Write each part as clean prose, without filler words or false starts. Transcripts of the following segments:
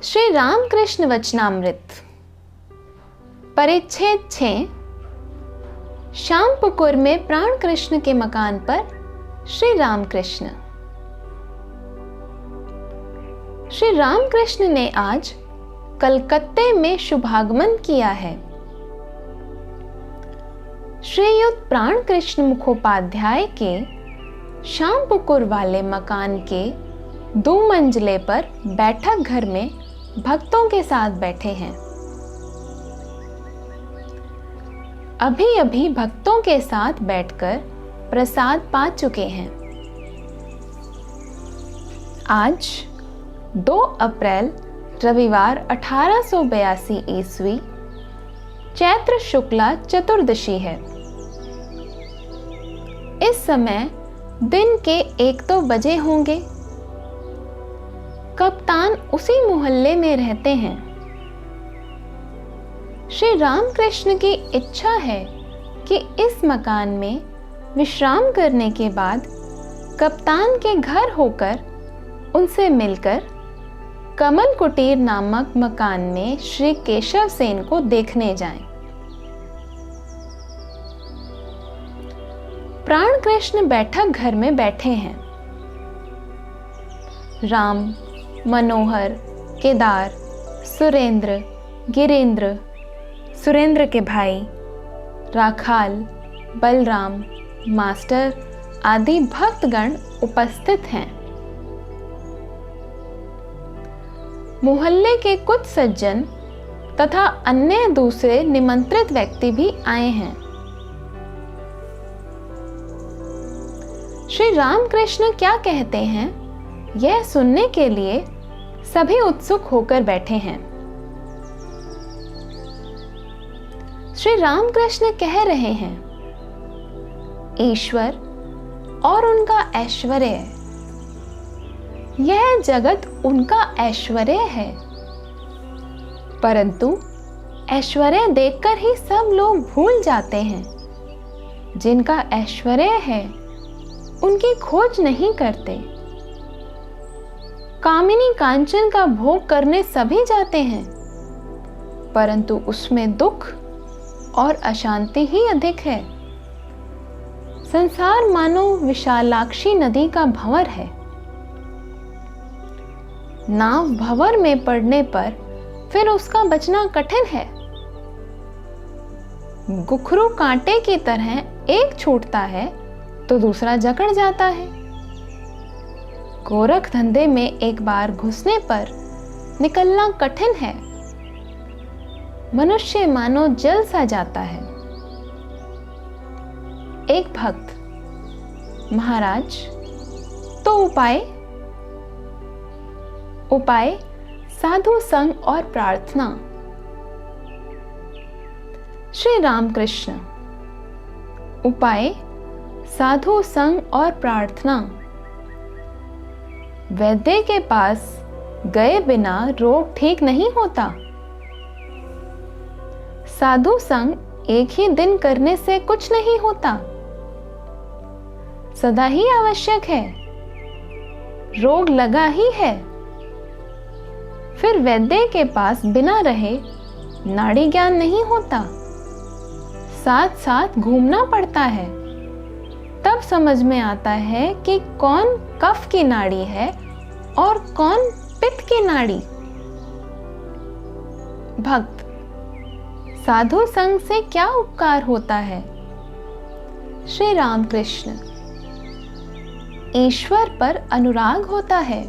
श्री रामकृष्ण वचनामृत परिच्छेद 6। श्यामपुकुर में प्राण कृष्ण के मकान पर श्री रामकृष्ण। श्री रामकृष्ण ने आज कलकत्ते में शुभागमन किया है। श्रीयुत प्राण कृष्ण मुखोपाध्याय के श्यामपुकुर वाले मकान के 2 मंजिले पर बैठक घर में भक्तों के साथ बैठे हैं। अभी अभी भक्तों के साथ बैठकर प्रसाद पा चुके हैं। आज 2 अप्रैल रविवार 1882 ईस्वी चैत्र शुक्ला चतुर्दशी है। इस समय दिन के 1-2 बजे होंगे। कप्तान उसी मोहल्ले में रहते हैं। श्री रामकृष्ण की इच्छा है कि इस मकान में विश्राम करने के बाद कप्तान के घर होकर उनसे मिलकर कमल कुटीर नामक मकान में श्री केशव सेन को देखने जाएं। प्राण कृष्ण बैठक घर में बैठे हैं। राम, मनोहर, केदार, सुरेंद्र, गिरेंद्र, सुरेंद्र के भाई, राखाल, बलराम, मास्टर आदि भक्तगण उपस्थित हैं। मोहल्ले के कुछ सज्जन तथा अन्य दूसरे निमंत्रित व्यक्ति भी आए हैं। श्री रामकृष्ण क्या कहते हैं यह सुनने के लिए सभी उत्सुक होकर बैठे हैं। श्री रामकृष्ण कह रहे हैं, ईश्वर और उनका ऐश्वर्य, यह जगत उनका ऐश्वर्य है, परंतु ऐश्वर्य देखकर ही सब लोग भूल जाते हैं। जिनका ऐश्वर्य है उनकी खोज नहीं करते। कामिनी कांचन का भोग करने सभी जाते हैं, परंतु उसमें दुख और अशांति ही अधिक है। संसार मानो विशालाक्षी नदी का भंवर है। नाव भंवर में पड़ने पर फिर उसका बचना कठिन है। गुखरू कांटे की तरह एक छूटता है तो दूसरा जकड़ जाता है। गोरख धंधे में एक बार घुसने पर निकलना कठिन है। मनुष्य मानो जल सा जाता है। एक भक्त, महाराज तो उपाय साधु संग और प्रार्थना। श्री रामकृष्ण, उपाय साधु संग और प्रार्थना। वैद्य के पास गए बिना रोग ठीक नहीं होता। साधु संग एक ही दिन करने से कुछ नहीं होता, सदा ही आवश्यक है। रोग लगा ही है, फिर वैद्य के पास बिना रहे नाड़ी ज्ञान नहीं होता। साथ साथ घूमना पड़ता है, तब समझ में आता है कि कौन कफ की नाड़ी है और कौन पित्त की नाड़ी। भक्त, साधु संग से क्या उपकार होता है? श्री रामकृष्ण, ईश्वर पर अनुराग होता है,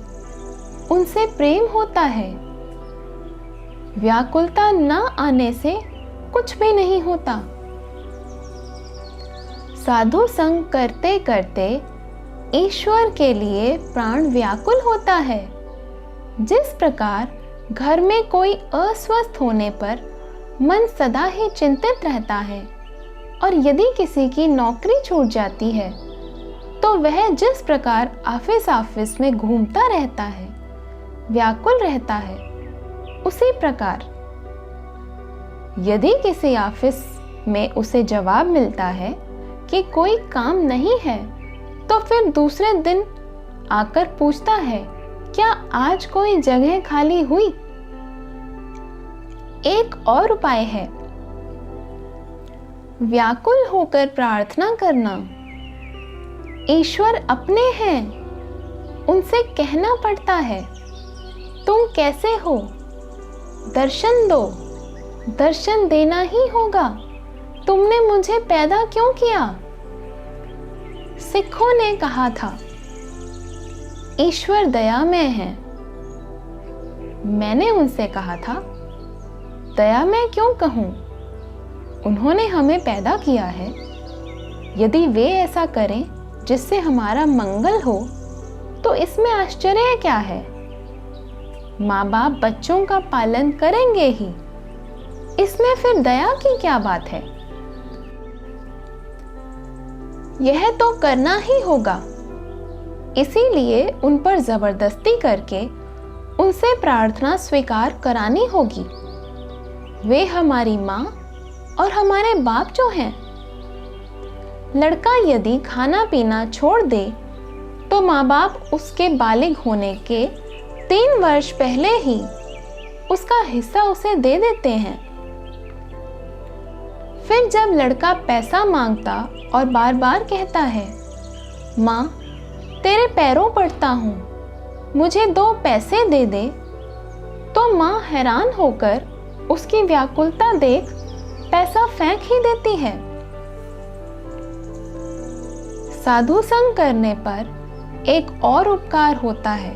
उनसे प्रेम होता है। व्याकुलता न आने से कुछ भी नहीं होता। साधु संग करते करते ईश्वर के लिए प्राण व्याकुल होता है। जिस प्रकार घर में कोई अस्वस्थ होने पर मन सदा ही चिंतित रहता है और यदि किसी की नौकरी छूट जाती है तो वह जिस प्रकार ऑफिस में घूमता रहता है, व्याकुल रहता है, उसी प्रकार यदि किसी ऑफिस में उसे जवाब मिलता है कि कोई काम नहीं है तो फिर दूसरे दिन आकर पूछता है, क्या आज कोई जगह खाली हुई? एक और उपाय है, व्याकुल होकर प्रार्थना करना। ईश्वर अपने हैं, उनसे कहना पड़ता है, तुम कैसे हो, दर्शन दो। दर्शन देना ही होगा, तुमने मुझे पैदा क्यों किया? सिखों ने कहा था, ईश्वर दयामय है। मैंने उनसे कहा था, दयामय क्यों कहूं? उन्होंने हमें पैदा किया है। यदि वे ऐसा करें जिससे हमारा मंगल हो, तो इसमें आश्चर्य क्या है? माँ बाप बच्चों का पालन करेंगे ही, इसमें फिर दया की क्या बात है? यह तो करना ही होगा, इसीलिए उन पर जबरदस्ती करके उनसे प्रार्थना स्वीकार करानी होगी। वे हमारी माँ और हमारे बाप जो हैं। लड़का यदि खाना पीना छोड़ दे तो माँ बाप उसके बालिग होने के 3 वर्ष पहले ही उसका हिस्सा उसे दे देते हैं। फिर जब लड़का पैसा मांगता और बार बार कहता है, माँ तेरे पैरों पड़ता हूँ, मुझे 2 पैसे दे दे, तो माँ हैरान होकर उसकी व्याकुलता देख पैसा फेंक ही देती है। साधु संग करने पर एक और उपकार होता है,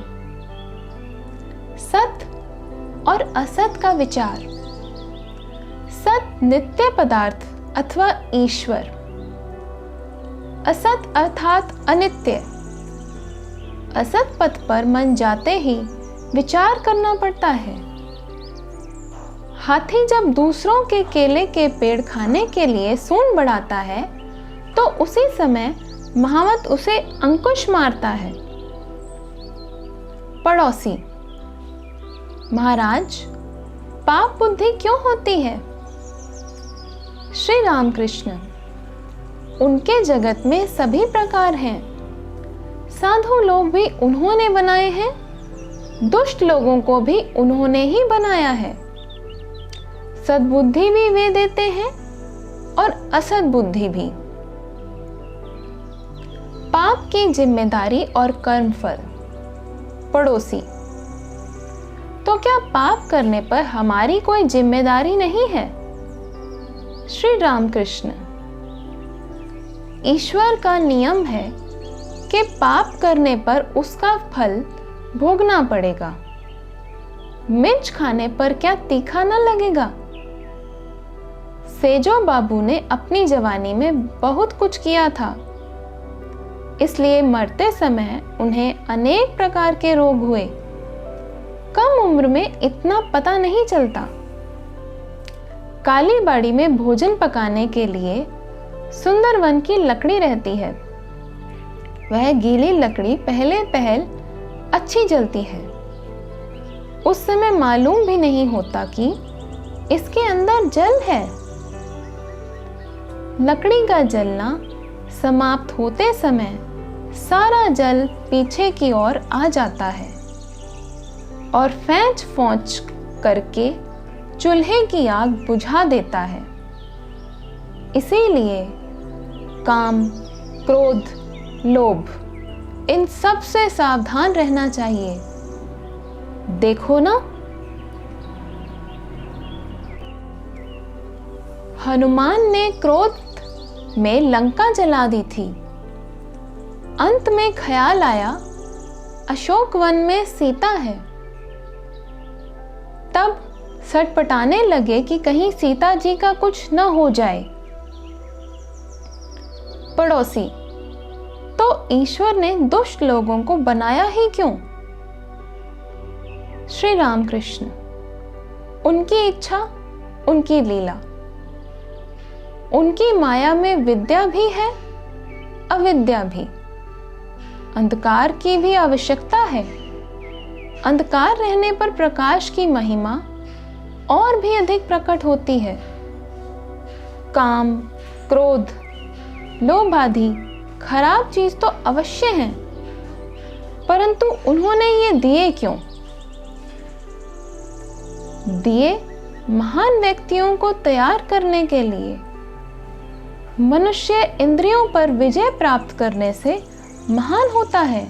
सत और असत का विचार। सत नित्य पदार्थ अथवा ईश्वर, असत अर्थात अनित्य। असत पथ पर मन जाते ही विचार करना पड़ता है। हाथी जब दूसरों के केले के पेड़ खाने के लिए सूंड बढ़ाता है तो उसी समय महावत उसे अंकुश मारता है। पड़ोसी, महाराज पाप बुद्धि क्यों होती है? श्री रामकृष्ण, उनके जगत में सभी प्रकार हैं। साधु लोग भी उन्होंने बनाए हैं, दुष्ट लोगों को भी उन्होंने ही बनाया है। सद्बुद्धि भी वे देते हैं और असद्बुद्धि भी। पाप की जिम्मेदारी और कर्मफल। पड़ोसी, तो क्या पाप करने पर हमारी कोई जिम्मेदारी नहीं है? श्री रामकृष्ण, ईश्वर का नियम है कि पाप करने पर उसका फल भोगना पड़ेगा। मिर्च खाने पर क्या तीखा न लगेगा? सेजो बाबू ने अपनी जवानी में बहुत कुछ किया था, इसलिए मरते समय उन्हें अनेक प्रकार के रोग हुए। कम उम्र में इतना पता नहीं चलता। काली बाड़ी में भोजन पकाने के लिए सुंदरवन की लकड़ी रहती है। वह गीली लकड़ी पहले अच्छी जलती है। उस समय मालूम भी नहीं होता कि इसके अंदर जल है। लकड़ी का जलना समाप्त होते समय सारा जल पीछे की ओर आ जाता है और फैंच फौच करके चूल्हे की आग बुझा देता है। इसीलिए काम, क्रोध, लोभ, इन सब से सावधान रहना चाहिए। देखो ना, हनुमान ने क्रोध में लंका जला दी थी। अंत में ख्याल आया अशोक वन में सीता है। तब सटपटाने लगे कि कहीं सीता जी का कुछ न हो जाए। पड़ोसी, तो ईश्वर ने दुष्ट लोगों को बनाया ही क्यों? श्री रामकृष्ण, उनकी इच्छा, उनकी लीला। उनकी माया में विद्या भी है, अविद्या भी। अंधकार की भी आवश्यकता है। अंधकार रहने पर प्रकाश की महिमा और भी अधिक प्रकट होती है। काम, क्रोध, लोभ आदि खराब चीज तो अवश्य है, परंतु उन्होंने ये दिए क्यों? दिए महान व्यक्तियों को तैयार करने के लिए मनुष्य इंद्रियों पर विजय प्राप्त करने से महान होता है।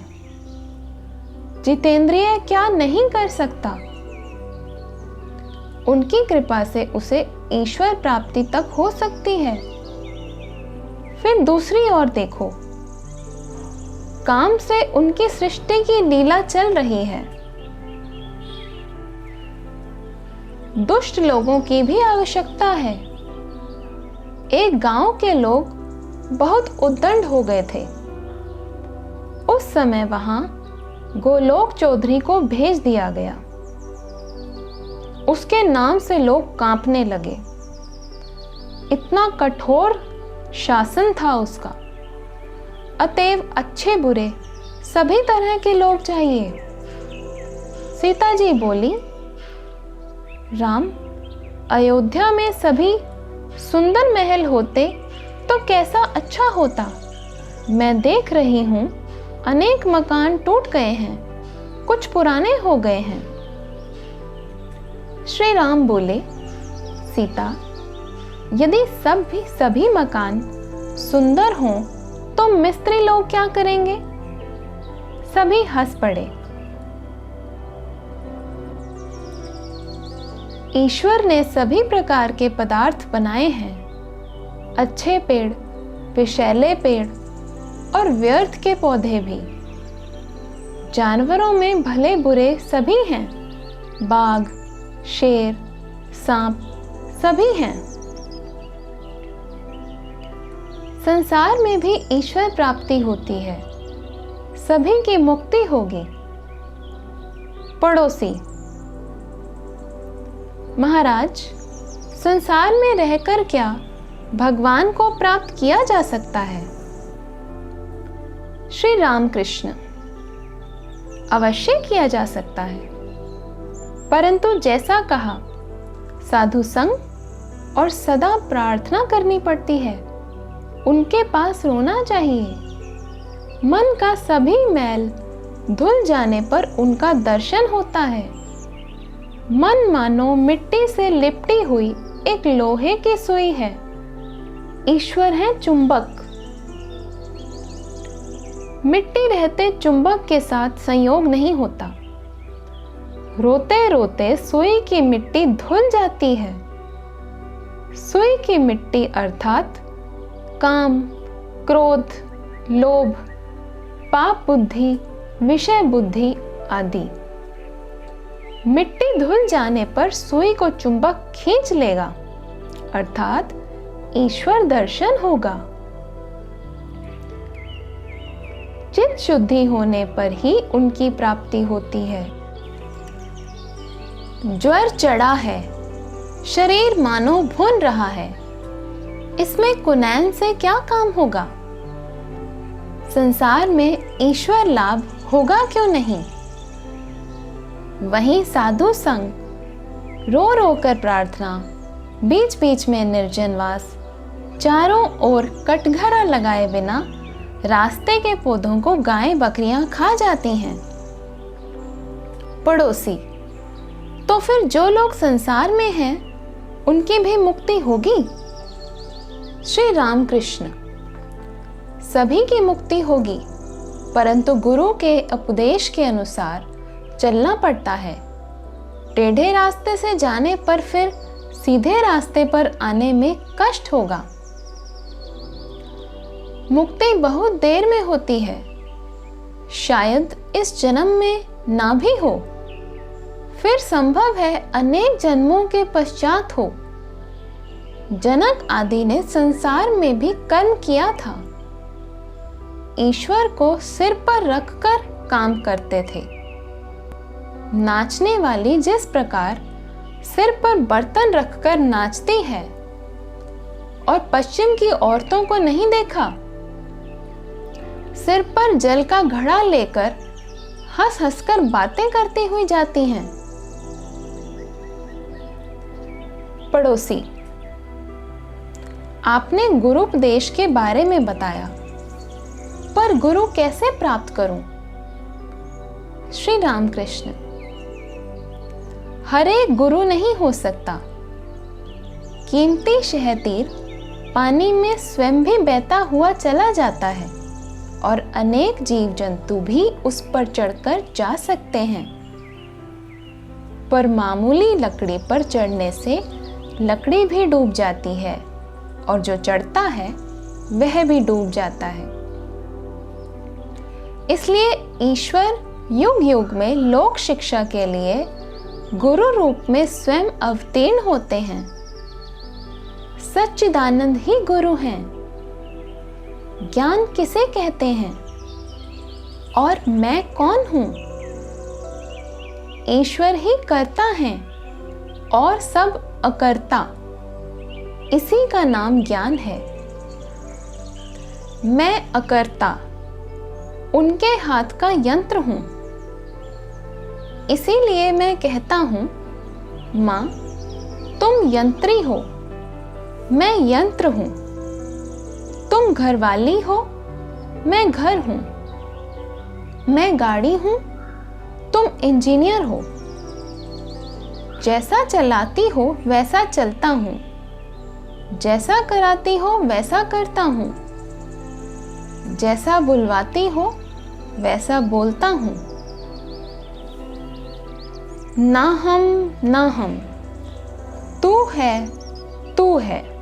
जितेंद्रिय क्या नहीं कर सकता, उनकी कृपा से उसे ईश्वर प्राप्ति तक हो सकती है। फिर दूसरी ओर देखो, काम से उनकी सृष्टि की लीला चल रही है। दुष्ट लोगों की भी आवश्यकता है। एक गांव के लोग बहुत उद्दंड हो गए थे। उस समय वहां गोलोक चौधरी को भेज दिया गया। उसके नाम से लोग कांपने लगे। इतना कठोर शासन था उसका। अतएव अच्छे बुरे सभी तरह के लोग चाहिए। सीता जी बोली, राम, अयोध्या में सभी सुंदर महल होते तो कैसा अच्छा होता। मैं देख रही हूं अनेक मकान टूट गए हैं, कुछ पुराने हो गए हैं। श्री राम बोले, सीता, यदि सभी मकान सुंदर हों तो मिस्त्री लोग क्या करेंगे। सभी हंस पड़े। ईश्वर ने सभी प्रकार के पदार्थ बनाए हैं, अच्छे पेड़, विषैले पेड़ और व्यर्थ के पौधे भी। जानवरों में भले बुरे सभी हैं, बाघ, शेर, सांप सभी हैं। संसार में भी ईश्वर प्राप्ति होती है, सभी की मुक्ति होगी। पड़ोसी, महाराज, संसार में रहकर क्या भगवान को प्राप्त किया जा सकता है। श्री रामकृष्ण, अवश्य किया जा सकता है, परंतु जैसा कहा, साधु संग और सदा प्रार्थना करनी पड़ती है। उनके पास रोना चाहिए। मन का सभी मैल धुल जाने पर उनका दर्शन होता है। मन मानो मिट्टी से लिपटी हुई एक लोहे की सुई है। ईश्वर है चुंबक। मिट्टी रहते चुंबक के साथ संयोग नहीं होता। रोते रोते सुई की मिट्टी धुल जाती है। सुई की मिट्टी अर्थात काम, क्रोध, लोभ, पाप बुद्धि, विषय बुद्धि आदि। मिट्टी धुल जाने पर सुई को चुंबक खींच लेगा, अर्थात ईश्वर दर्शन होगा। चित्त शुद्धि होने पर ही उनकी प्राप्ति होती है। ज्वर चढ़ा है, शरीर मानो भून रहा है, इसमें कुनैन से क्या काम होगा। संसार में ईश्वर लाभ होगा क्यों नहीं। वहीं साधु संग, रो रो कर प्रार्थना, बीच बीच में निर्जनवास, चारों ओर कटघरा लगाए बिना रास्ते के पौधों को गायें बकरियां खा जाती हैं। पड़ोसी, तो फिर जो लोग संसार में हैं उनकी भी मुक्ति होगी। श्री रामकृष्ण, सभी की मुक्ति होगी, परंतु गुरु के उपदेश के अनुसार चलना पड़ता है। टेढ़े रास्ते से जाने पर फिर सीधे रास्ते पर आने में कष्ट होगा। मुक्ति बहुत देर में होती है, शायद इस जन्म में ना भी हो, फिर संभव है अनेक जन्मों के पश्चात हो। जनक आदि ने संसार में भी कर्म किया था। ईश्वर को सिर पर रखकर काम करते थे। नाचने वाली जिस प्रकार सिर पर बर्तन रखकर नाचती है, और पश्चिम की औरतों को नहीं देखा, सिर पर जल का घड़ा लेकर हंस हंसकर बातें करती हुई जाती हैं। पड़ोसी, आपने गुरुपदेश के बारे में बताया, पर गुरु कैसे प्राप्त करूं। श्री रामकृष्ण, हर एक गुरु नहीं हो सकता, कीमती शहतूत पानी में स्वयं भी बहता हुआ चला जाता है और अनेक जीव जंतु भी उस पर चढ़कर जा सकते हैं। पर मामूली लकड़ी पर चढ़ने से लकड़ी भी डूब जाती है और जो चढ़ता है वह भी डूब जाता है। इसलिए ईश्वर युग युग में लोक शिक्षा के लिए गुरु रूप में स्वयं अवतीर्ण होते हैं। सच्चिदानंद ही गुरु हैं। ज्ञान किसे कहते हैं और मैं कौन हूं? ईश्वर ही करता है और सब अकर्ता, इसी का नाम ज्ञान है। मैं अकर्ता, उनके हाथ का यंत्र हूं। इसीलिए मैं कहता हूं, मां तुम यंत्री हो, मैं यंत्र हूं। तुम घरवाली हो, मैं घर हूं। मैं गाड़ी हूं, तुम इंजीनियर हो। जैसा चलाती हो वैसा चलता हूं, जैसा कराती हो वैसा करता हूं, जैसा बुलवाती हो वैसा बोलता हूं। ना हम, तू है, तू है।